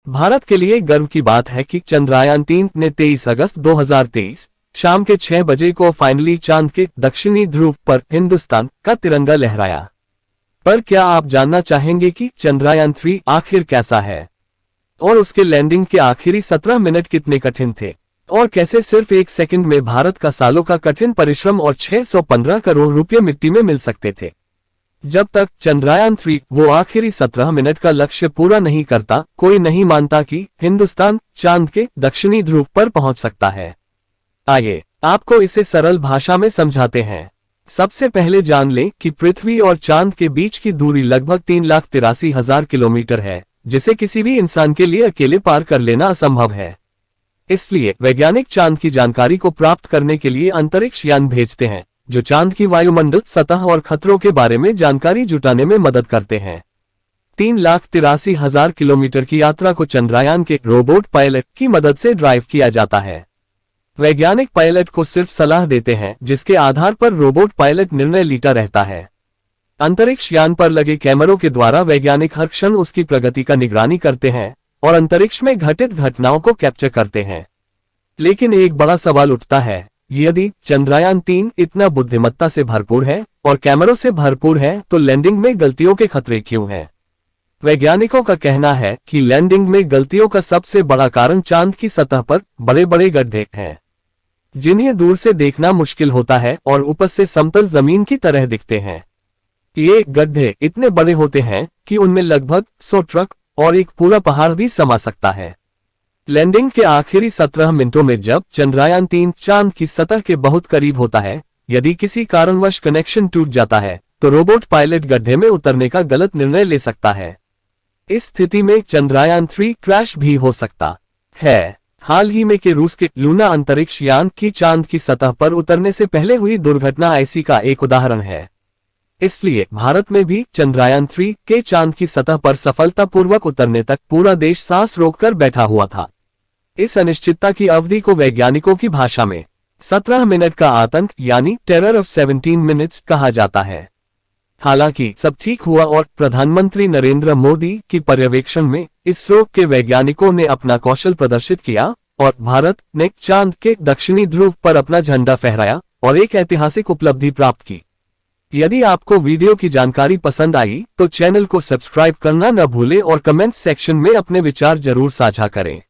भारत के लिए गर्व की बात है कि चंद्रयान-3 ने 23 अगस्त 2023 शाम के 6 बजे को फाइनली चांद के दक्षिणी ध्रुव पर हिंदुस्तान का तिरंगा लहराया। पर क्या आप जानना चाहेंगे कि चंद्रयान-3 आखिर कैसा है और उसके लैंडिंग के आखिरी 17 मिनट कितने कठिन थे और कैसे सिर्फ 1 सेकंड में भारत का सालों का कठिन परिश्रम और 615 करोड़ रुपये मिट्टी में मिल सकते थे। जब तक चंद्रयान-3 वो आखिरी 17 मिनट का लक्ष्य पूरा नहीं करता, कोई नहीं मानता कि हिंदुस्तान चांद के दक्षिणी ध्रुव पर पहुंच सकता है। आइए आपको इसे सरल भाषा में समझाते हैं। सबसे पहले जान लें कि पृथ्वी और चांद के बीच की दूरी लगभग 3,83,000 किलोमीटर है, जिसे किसी भी इंसान के लिए अकेले पार कर लेना असंभव है। इसलिए वैज्ञानिक चांद की जानकारी को प्राप्त करने के लिए अंतरिक्ष यान भेजते हैं, जो चांद की वायुमंडल, सतह और खतरों के बारे में जानकारी जुटाने में मदद करते हैं। 3,83,000 किलोमीटर की यात्रा को चंद्रयान के रोबोट पायलट की मदद से ड्राइव किया जाता है। वैज्ञानिक पायलट को सिर्फ सलाह देते हैं, जिसके आधार पर रोबोट पायलट निर्णय लेता रहता है। अंतरिक्ष यान पर लगे कैमरों के द्वारा वैज्ञानिक हर क्षण उसकी प्रगति का निगरानी करते हैं और अंतरिक्ष में घटित घटनाओं को कैप्चर करते हैं। लेकिन एक बड़ा सवाल उठता है, यदि चंद्रयान-3 इतना बुद्धिमत्ता से भरपूर है और कैमरों से भरपूर है, तो लैंडिंग में गलतियों के खतरे क्यों हैं? वैज्ञानिकों का कहना है कि लैंडिंग में गलतियों का सबसे बड़ा कारण चांद की सतह पर बड़े बड़े गड्ढे हैं, जिन्हें दूर से देखना मुश्किल होता है और ऊपर से समतल जमीन की तरह दिखते हैं। ये गड्ढे इतने बड़े होते हैं कि उनमें लगभग 100 ट्रक और एक पूरा पहाड़ भी समा सकता है। लैंडिंग के आखिरी 17 मिनटों में जब चंद्रयान-3 चांद की सतह के बहुत करीब होता है, यदि किसी कारणवश कनेक्शन टूट जाता है, तो रोबोट पायलट गड्ढे में उतरने का गलत निर्णय ले सकता है। इस स्थिति में चंद्रयान-3 क्रैश भी हो सकता है। हाल ही में के रूस के लूना अंतरिक्ष यान की चांद की सतह पर उतरने से पहले हुई दुर्घटना ऐसी का एक उदाहरण है। इसलिए भारत में भी चंद्रयान-3 के चांद की सतह पर सफलतापूर्वक उतरने तक पूरा देश सांस रोककर बैठा हुआ था। इस अनिश्चितता की अवधि को वैज्ञानिकों की भाषा में 17 मिनट का आतंक यानी टेरर ऑफ 17 मिनट्स कहा जाता है। हालांकि सब ठीक हुआ और प्रधानमंत्री नरेंद्र मोदी की पर्यवेक्षण में इसरो के वैज्ञानिकों ने अपना कौशल प्रदर्शित किया और भारत ने चांद के दक्षिणी ध्रुव पर अपना झंडा फहराया और एक ऐतिहासिक उपलब्धि प्राप्त की। यदि आपको वीडियो की जानकारी पसंद आई तो चैनल को सब्सक्राइब करना न भूलें और कमेंट सेक्शन में अपने विचार जरूर साझा करें।